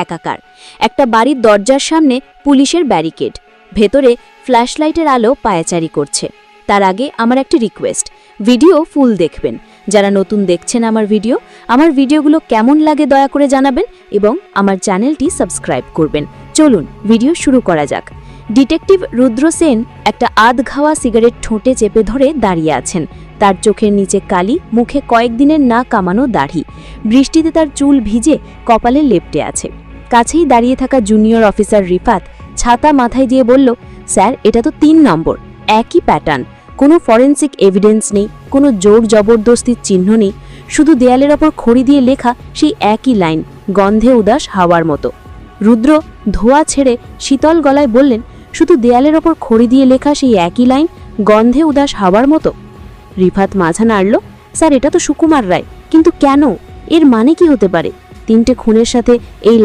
একাকার। একটা বাড়ির দরজার সামনে পুলিশের ব্যারিকেড, ভেতরে ফ্ল্যাশলাইটের আলো পায়াচারি করছে। তার আগে আমার একটা রিকোয়েস্ট, ভিডিও ফুল দেখবেন। যারা নতুন দেখছেন আমার ভিডিওগুলো কেমন লাগে দয়া করে জানাবেন এবং আমার চ্যানেলটি সাবস্ক্রাইব করবেন। চলুন ভিডিও শুরু করা যাক। ডিটেকটিভ রুদ্র সেন একটা আধখাওয়া সিগারেট ঠোঁটে চেপে ধরে দাঁড়িয়ে আছেন। তার চোখের নিচে কালি, মুখে কয়েকদিনের না কামানো দাড়ি, বৃষ্টিতে তার চুল ভিজে কপালে লেপ্টে আছে। কাছেই দাঁড়িয়ে থাকা জুনিয়র অফিসার রিফাত ছাতা মাথায় দিয়ে বলল, স্যার এটা তো 3 নম্বর, একই প্যাটার্ন, কোনো ফরেন্সিক এভিডেন্স নেই, কোনো জোর জবরদস্তির চিহ্ন নেই, শুধু দেয়ালের ওপর খড়ি দিয়ে লেখা সেই একই লাইন, গন্ধে উদাস হাওয়ার মতো। রুদ্র ধোয়া ছেড়ে শীতল গলায় বললেন, শুধু দেয়ালের ওপর খড়ি দিয়ে লেখা সেই একই লাইন, গন্ধে উদাস হাওয়ার মতো। রিফাত মাথা নাড়ল, স্যার এটা তো সুকুমার রায়, কিন্তু কেন? এর মানে কি হতে পারে? 3টে খুনের সাথে এই